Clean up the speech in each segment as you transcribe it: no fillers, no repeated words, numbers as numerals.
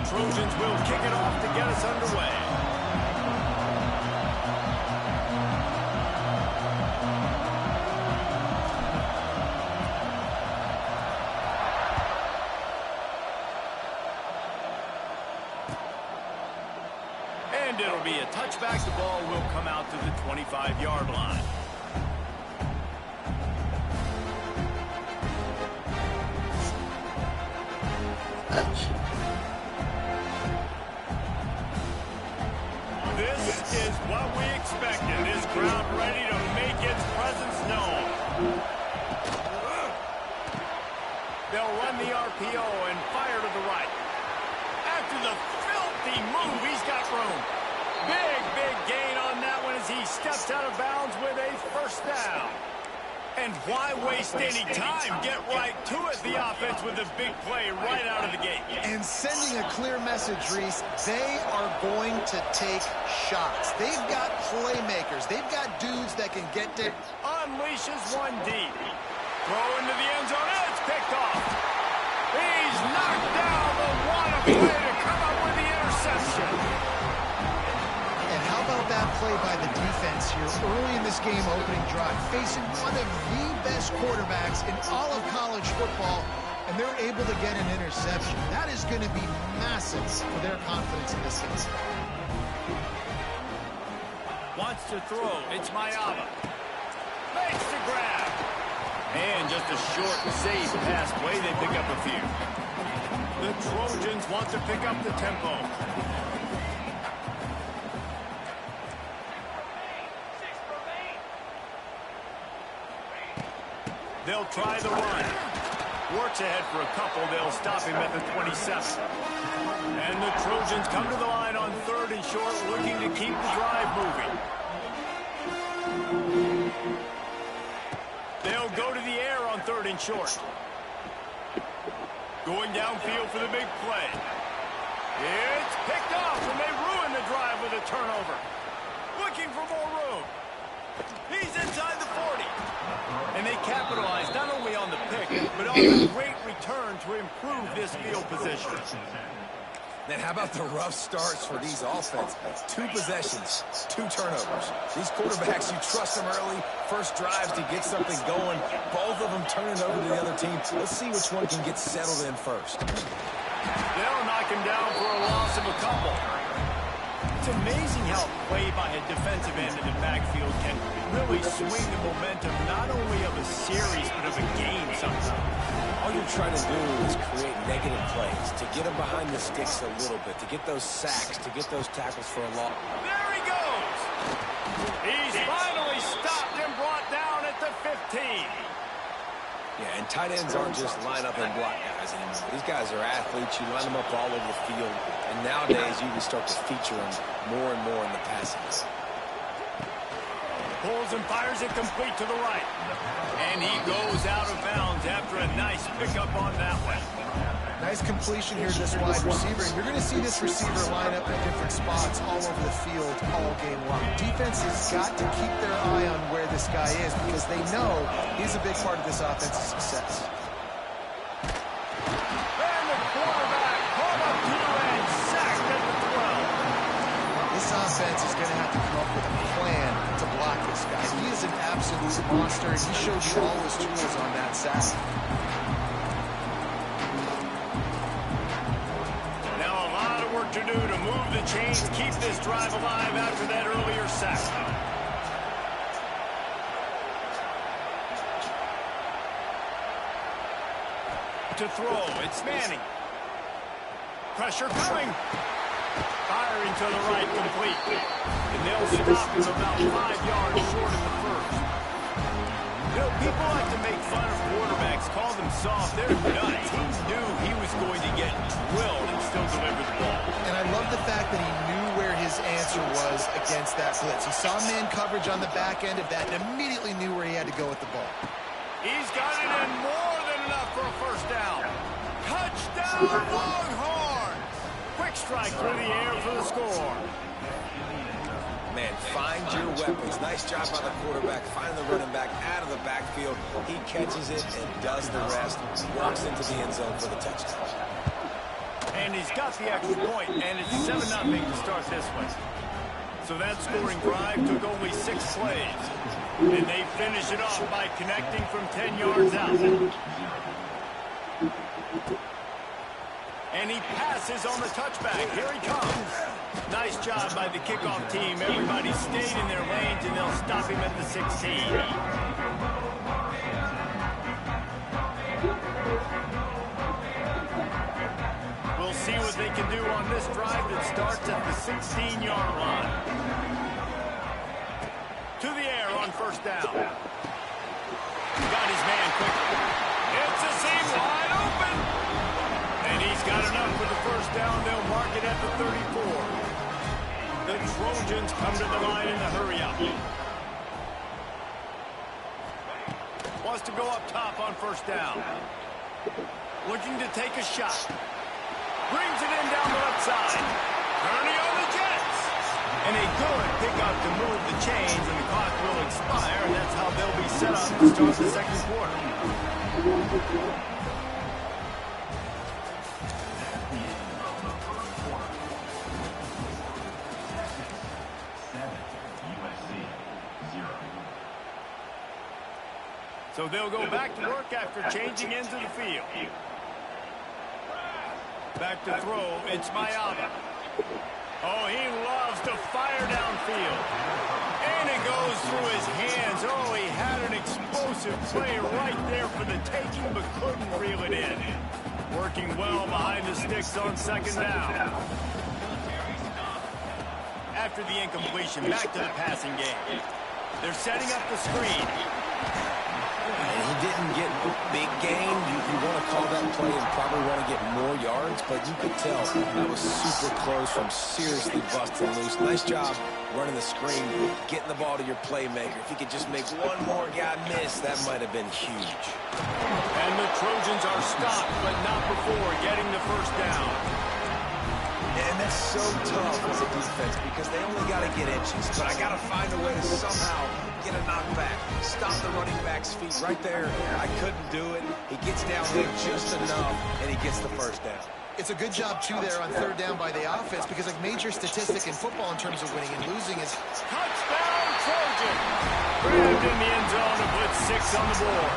Trojans will kick it off to get us underway. And it'll be a touchback. The ball will come out to the 25-yard line. This is what we expected. This crowd ready to make its presence known. They'll run the RPO and fire to the right. After the filthy move, he's got room. Big gain on that one as he steps out of bounds with a first down. And why waste any time? Get right to it, the offense, with a big play right out of the gate. And sending a clear message, Reese, they are going to take shots. They've got playmakers. They've got dudes that can get there. Unleashes one deep. Throw into the end zone. It's picked off. He's knocked down, but what a play to come up with the interception. And how about that play by the defense here early in this game opening drive, facing one of the best quarterbacks in all of college football, and they're able to get an interception. That is going to be massive for their confidence in this game. Wants to throw. It's Mayaba. Makes the grab. And just a short, safe pass play. They pick up a few. The Trojans want to pick up the tempo. They'll try the run. Works ahead for a couple. They'll stop him at the 27. And the Trojans come to the line on 3rd and short, looking to keep the drive moving. They'll go to the air on 3rd and short. Going downfield for the big play. It's picked off, and they ruin the drive with a turnover. Looking for more room. He's inside the 40. And they capitalize not only on the pick, but on the great return to improve this field position. Then how about the rough starts for these offenses? 2 possessions, 2 turnovers. These quarterbacks, you trust them early, first drives to get something going. Both of them turn it over to the other team. Let's see which one can get settled in first. They'll knock him down for a loss of a couple. It's amazing how play by a defensive end in the backfield can really swing the momentum not only of a series, but of a game sometimes. All you're trying to do is create negative plays, to get them behind the sticks a little bit, to get those sacks, to get those tackles for a loss. There he goes! He's finally stopped and brought down at the 15. Yeah, and tight ends aren't just line up and block guys anymore. These guys are athletes. You line them up all over the field. And nowadays, you can start to feature them more and more in the passing game. Pulls and fires it complete to the right. And he goes out of bounds after a nice pickup on that one. Nice completion here to this wide receiver. And you're going to see this receiver line up in different spots all over the field all game long. Defense has got to keep their eye on where this guy is because they know he's a big part of this offense's success. And the quarterback caught up to and sacked at the 12. This offense is going to have to come up with a plan to block this guy. He is an absolute monster, and he showed you all his tools on that sack. To do to move the chains, keep this drive alive after that earlier sack. To throw, it's Manning. Pressure coming. Firing to the right, complete. And they'll stop him about 5 yards short of the first. You know, people like to make fun of quarterbacks, call them soft. They're nuts. He knew he was going to get drilled and still deliver the ball. And I love the fact that he knew where his answer was against that blitz. He saw man coverage on the back end of that and immediately knew where he had to go with the ball. He's got it in more than enough for a first down. Touchdown, Longhorns! Quick strike through the air for the score. Man, find your weapons. Nice job by the quarterback, finding the running back out of the backfield. He catches it and does the rest. Walks into the end zone for the touchdown. And he's got the extra point, and it's 7-0 to start this one. So that scoring drive took only 6 plays. And they finish it off by connecting from 10 yards out. And he passes on the touchback. Here he comes. Nice job by the kickoff team. Everybody stayed in their lanes, and they'll stop him at the 16. We'll see what they can do on this drive that starts at the 16-yard line. To the air on first down. Got his man quickly. It's a seam wide open. And he's got enough for the first down. They'll mark it at the 34. The Trojans come to the line in the hurry-up. Wants to go up top on first down. Looking to take a shot. Brings it in down the left side. Turning on the Jets. And a good pickup to move the chains, and the clock will expire, and that's how they'll be set up to start the second quarter. So they'll go back to work after changing into the field. Back to throw, it's Mayaba. Oh, he loves to fire downfield. And it goes through his hands. Oh, he had an explosive play right there for the taking, but couldn't reel it in. Working well behind the sticks on second down. After the incompletion, back to the passing game. They're setting up the screen. And he didn't get big gain. You want to call that play and probably want to get more yards, but you could tell that was super close from seriously busting loose. Nice job running the screen, getting the ball to your playmaker. If he could just make one more guy miss, that might have been huge. And the Trojans are stopped, but not before getting the first down. And that's so tough as a defense because they only got to get inches. But I got to find a way to somehow get a knockback. Stop the running back's feet right there. I couldn't do it. He gets down there just enough, and he gets the first down. It's a good job, too, there on third down by the offense because a major statistic in football in terms of winning and losing is... Touchdown, Trojan! Grabbed in the end zone to put 6 on the board.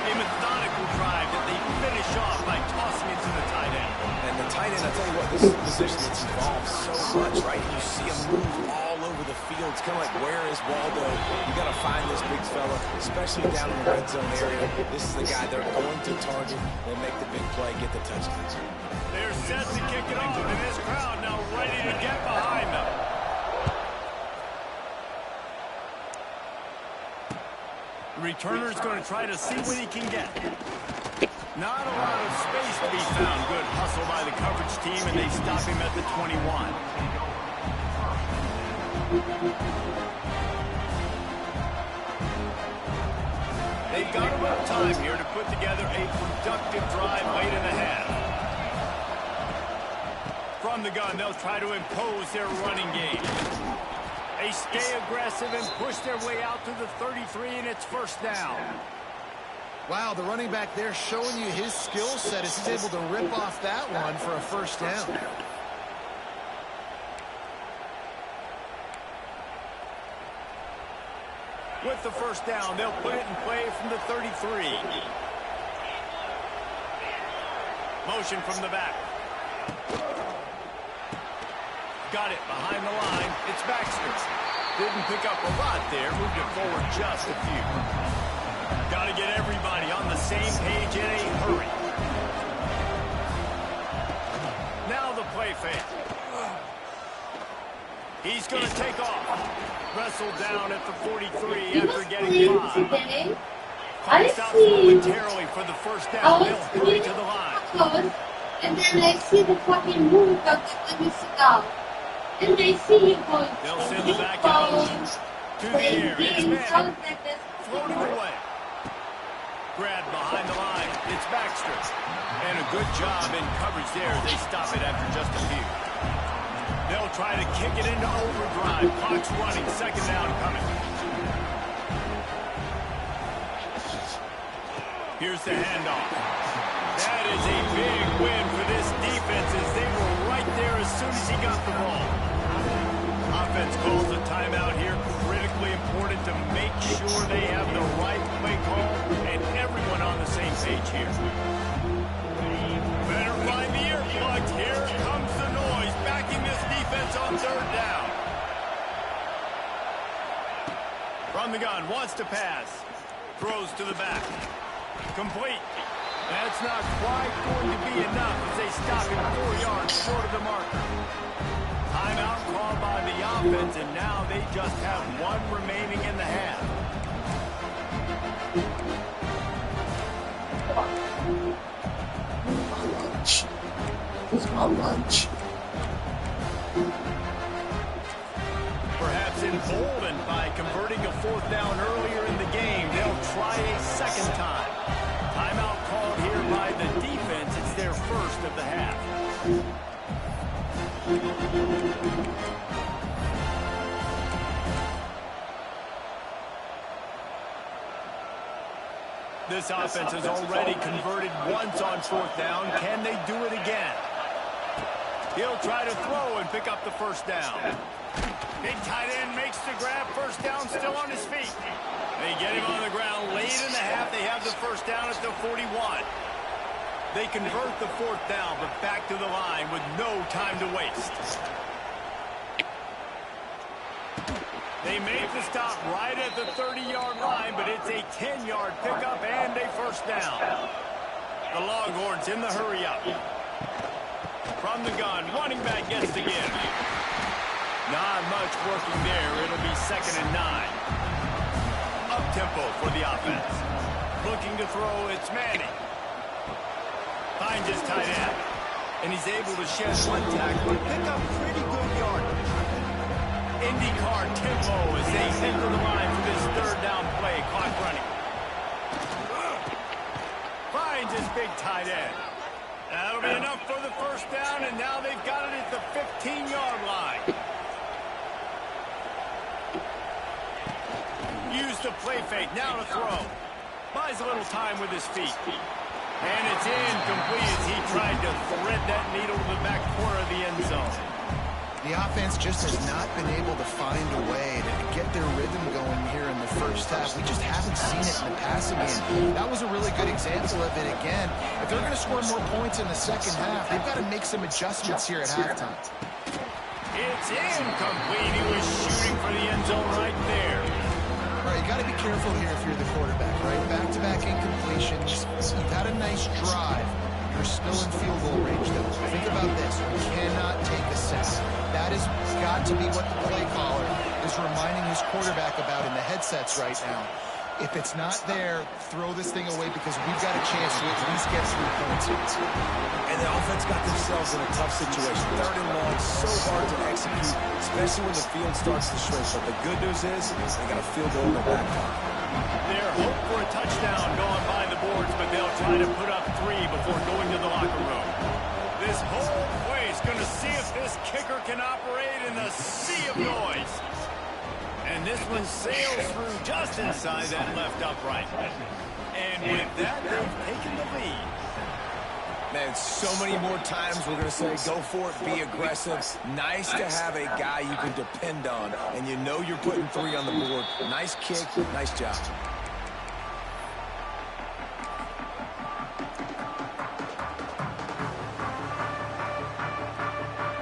A methodical drive that they finish off by tossing it to the tight end. And the tight end, I tell you what, this is a position that's evolved so much, right? You see him move all over the field. It's kind of like, where is Waldo? You got to find this big fella, especially down in the red zone area. This is the guy they're going to target and make the big play, get the touchdown. They're set to kick it off, and this crowd now ready to get behind them. The returner's going to try to see what he can get. Not a lot of space to be found. Good hustle by the coverage team, and they stop him at the 21. They've got a little time here to put together a productive drive late in the half. From the gun, they'll try to impose their running game. They stay aggressive and push their way out to the 33, and it's first down. Wow, the running back there showing you his skill set as he's able to rip off that one for a first down. With the first down, they'll put it in play from the 33. Motion from the back. Got it behind the line. It's Baxter. Didn't pick up a lot there. Moved it forward just a few. Got to get everybody on the same page in a hurry. Now the play fake. He's going to take off. Wrestled down at the 43 after getting 5. Closed out momentarily for the first down. They'll hurry to the line. And then I see the fucking move of when you sit down. And I see you going. They'll send it back out to the air. It's man. Floating away. Grabbed behind the line. It's Baxter. And a good job in coverage there. They stop it after just a few. They'll try to kick it into overdrive. Clock's running. Second down coming. Here's the handoff. That is a big win for this defense as they were right there as soon as he got the ball. Offense calls a timeout here. Critically important to make sure they have the right play call and everyone on the same page here. Better find the earplugs. Here comes the noise, backing this defense on third down. From the gun, wants to pass. Throws to the back. Complete. That's not quite going to be enough as they stop him 4 yards short of the marker. Timeout called by the offense, and now they just have one remaining in the half. It's my lunch. Perhaps emboldened by converting a 4th down earlier in the game, they'll try a second time. Timeout called here by the defense. It's their first of the half. This offense has already converted once on 4th down. Can they do it again? He'll try to throw and pick up the first down. Big tight end makes the grab. First down, still on his feet. They get him on the ground late in the half. They have the first down at the 41. They convert the 4th down, but back to the line with no time to waste. They make the stop right at the 30-yard line, but it's a 10-yard pickup and a first down. The Longhorns in the hurry-up. From the gun, running back gets the give. Not much working there. It'll be 2nd and 9. Up-tempo for the offense. Looking to throw, it's Manning. Finds his tight end. And he's able to shed one tackle and pick up pretty good yardage. IndyCar tempo as they enter the line for this 3rd down play. Clock running. Finds his big tight end. That'll be enough for the first down, and now they've got it at the 15-yard line. Use the play fake, now to throw. Buys a little time with his feet. And it's incomplete as he tried to thread that needle to the back corner of the end zone. The offense just has not been able to find a way to get their rhythm going here in the first half. We just haven't seen it in the passing game. That was a really good example of it again. If they're going to score more points in the second half, they've got to make some adjustments here at halftime. It's incomplete. He was shooting for the end zone right there. All right, you got to be careful here if you're the quarterback, right? Back-to-back incompletions. You've had a nice drive. You're still in field goal range, though. Think about this. We cannot take a sack. That has got to be what the play caller is reminding his quarterback about in the headsets right now. If it's not there, throw this thing away because we've got a chance to at least get 3 points here. And the offense got themselves in a tough situation. 3rd and long, so hard to execute, especially when the field starts to shrink. But the good news is they got a field goal in the back pocket. Their hope for a touchdown going by the boards, but they'll try to put up 3 before going to the locker room. This whole place going to see if this kicker can operate in the sea of noise. And this one sails through just inside that left upright. And with that, they've taken the lead. Man, so many more times we're going to say, go for it, be aggressive. Nice to have a guy you can depend on, and you know you're putting 3 on the board. Nice kick, nice job.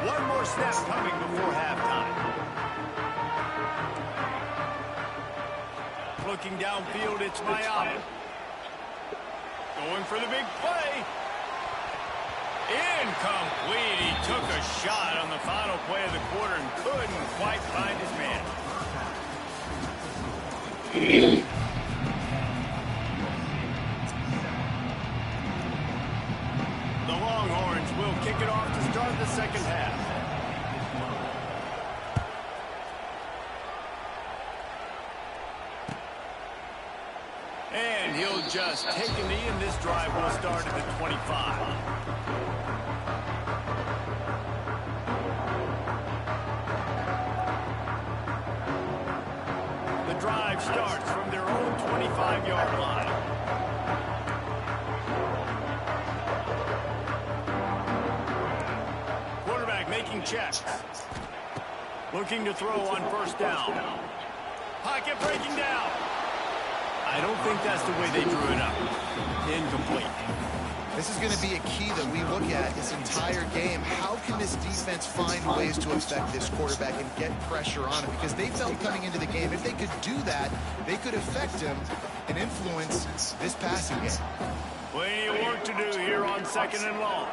One more snap coming before halftime. Looking downfield, it's Miami. Going for the big play. Incomplete. He took a shot on the final play of the quarter and couldn't quite find his man. The Longhorns will kick it off to start the second half. And he'll just take a knee, and this drive will start at the 25. The drive starts from their own 25-yard line. checks. Looking to throw on first down. Pocket breaking down. I don't think that's the way they drew it up. Incomplete. This is going to be a key that we look at this entire game. How can this defense find ways to affect this quarterback and get pressure on him? Because they felt coming into the game, if they could do that, they could affect him and influence this passing game. Plenty of work to do here on 2nd and long.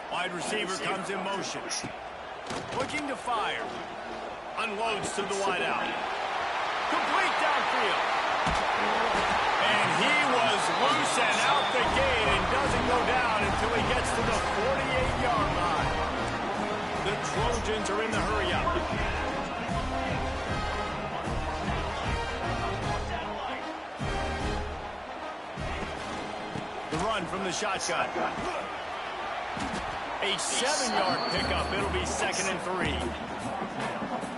Wide receiver comes in motion. Looking to fire. Unloads to the wideout. Complete downfield. And he was loose and out the gate and doesn't go down until he gets to the 48-yard line. The Trojans are in the hurry-up. The run from the shotgun. A 7-yard pickup. It'll be 2nd and 3.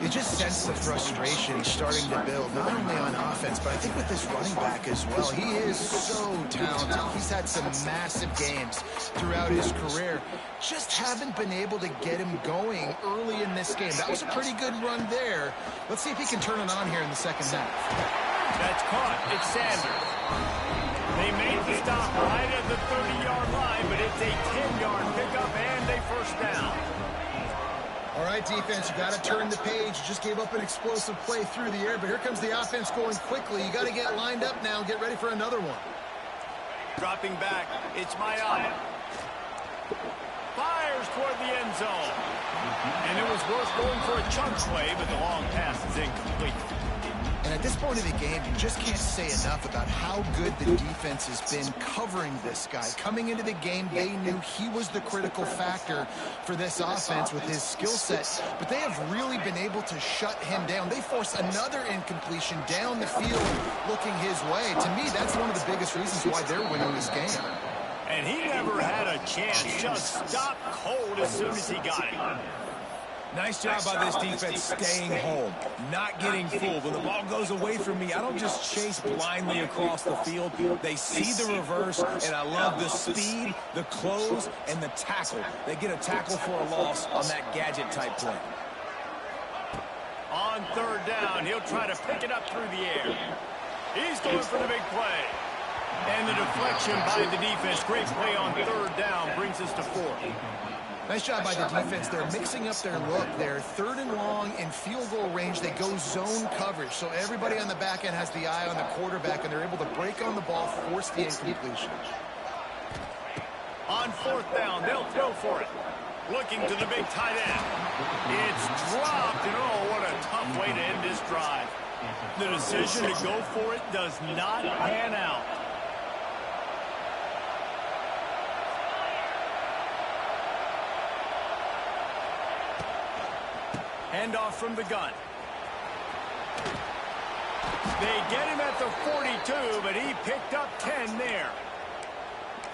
You just sense the frustration starting to build, not only on offense, but I think with this running back as well. He is so talented. He's had some massive games throughout his career. Just haven't been able to get him going early in this game. That was a pretty good run there. Let's see if he can turn it on here in the second half. That's caught. It's Sanders. They made the stop right at the 30-yard line, but it's a 10-yard pickup and a first down. All right, defense, you got to turn the page. You just gave up an explosive play through the air, but here comes the offense going quickly. You got to get lined up now and get ready for another one. Dropping back, it's Maya. Fires toward the end zone. And it was worth going for a chunk play, but the long pass is incomplete. And at this point of the game, you just can't say enough about how good the defense has been covering this guy. Coming into the game, they knew he was the critical factor for this offense with his skill set, but they have really been able to shut him down. They force another incompletion down the field looking his way. To me, that's one of the biggest reasons why they're winning this game. And he never had a chance. Just stopped cold as soon as he got it. Nice job by this defense staying home, not getting fooled. When the ball goes away from me, I don't just chase blindly across the field. They see the reverse, and I love the speed, the close, and the tackle. They get a tackle for a loss on that gadget-type play. On 3rd down, he'll try to pick it up through the air. He's going for the big play. And the deflection by the defense. Great play on 3rd down brings us to 4th. Nice job by the defense. They're mixing up their look. They're 3rd and long in field goal range. They go zone coverage. So everybody on the back end has the eye on the quarterback, and they're able to break on the ball, force the incompletion. On 4th down, they'll throw for it. Looking to the big tight end. It's dropped, and oh, what a tough way to end this drive. The decision to go for it does not pan out. Handoff from the gun. They get him at the 42, but he picked up 10 there.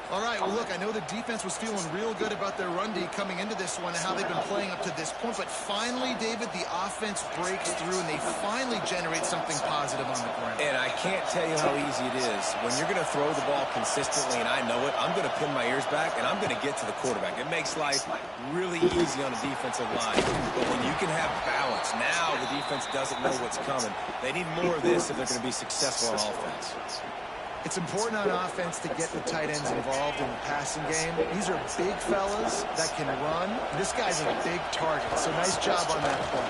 All right, well, look, I know the defense was feeling real good about their run D coming into this one and how they've been playing up to this point, but finally, David, the offense breaks through, and they finally generate something positive on the ground. And I can't tell you how easy it is. When you're going to throw the ball consistently, and I know it, I'm going to pin my ears back, and I'm going to get to the quarterback. It makes life really easy on the defensive line. But when you can have balance, now the defense doesn't know what's coming. They need more of this if they're going to be successful on offense. It's important on offense to get the tight ends involved in the passing game. These are big fellas that can run. This guy's a big target, so nice job on that play.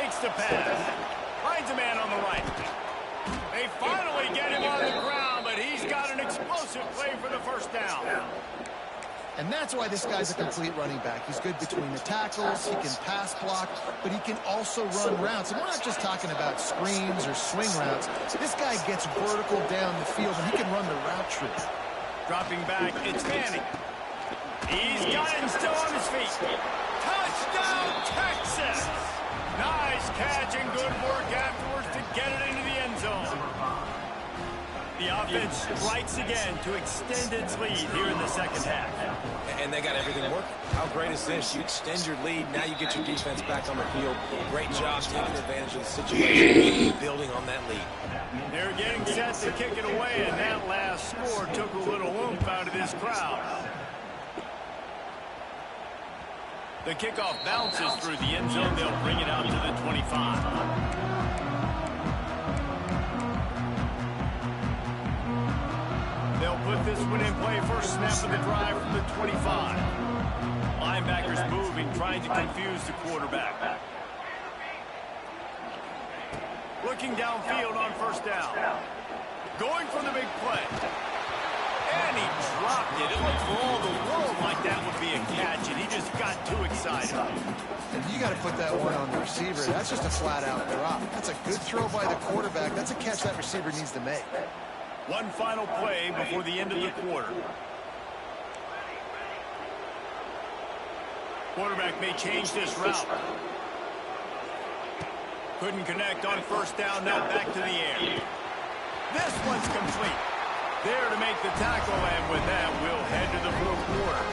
Makes the pass. Finds a man on the right. They finally get him on the ground, but he's got an explosive play for the first down. And that's why this guy's a complete running back. He's good between the tackles, he can pass block, but he can also run routes. And we're not just talking about screens or swing routes. This guy gets vertical down the field, and he can run the route tree. Dropping back, it's Manning. He's got him still on his feet. Touchdown, Texas! Nice catch and good work afterwards to get it into the end zone. The offense strikes again to extend its lead here in the second half. And they got everything working. How great is this? You extend your lead, now you get your defense back on the field. Great job taking advantage of the situation, building on that lead. They're getting set to kick it away, and that last score took a little oomph out of this crowd. The kickoff bounces through the end zone. They'll bring it out to the 25. They'll put this one in play. First snap of the drive from the 25. Linebackers moving, trying to confuse the quarterback. Looking downfield on first down. Going for the big play. And he dropped it. It looked for all the world like that would be a catch, and he just got too excited. And you got to put that one on the receiver. That's just a flat-out drop. That's a good throw by the quarterback. That's a catch that receiver needs to make. One final play before the end of the quarter. Quarterback may change this route. Couldn't connect on first down, now back to the air. This one's complete. There to make the tackle, and with that, we'll head to the fourth quarter.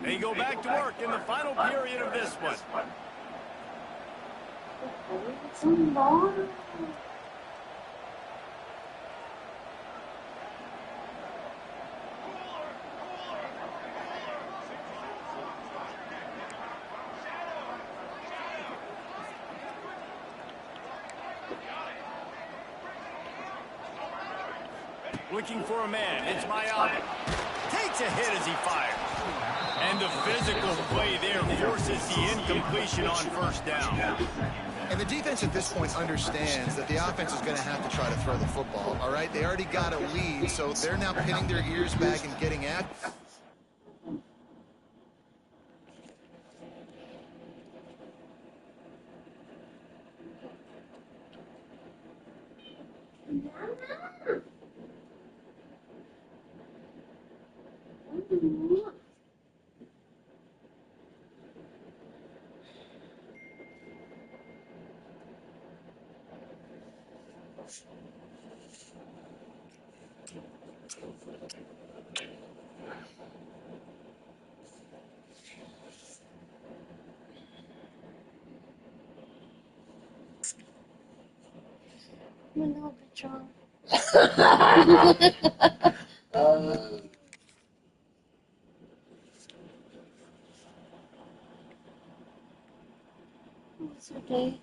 They go back to work in the final period of this one. Looking for a man. It's Miami. Takes a hit as he fires. And the physical play there forces the incompletion on first down. And the defense at this point understands that the offense is going to have to try to throw the football, all right? They already got a lead, so they're now pinning their ears back and getting at. It's okay.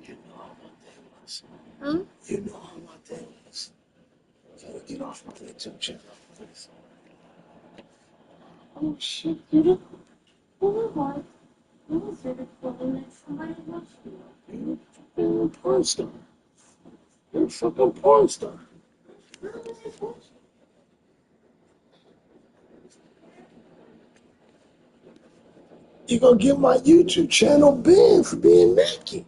You know how my day was. Huh? You know how my day was. Gotta get off my YouTube channel, please. Oh shit, you know what? You was recording like somebody watching you. You're a porn star. You're a fucking porn star. You're gonna get my YouTube channel banned for being naked.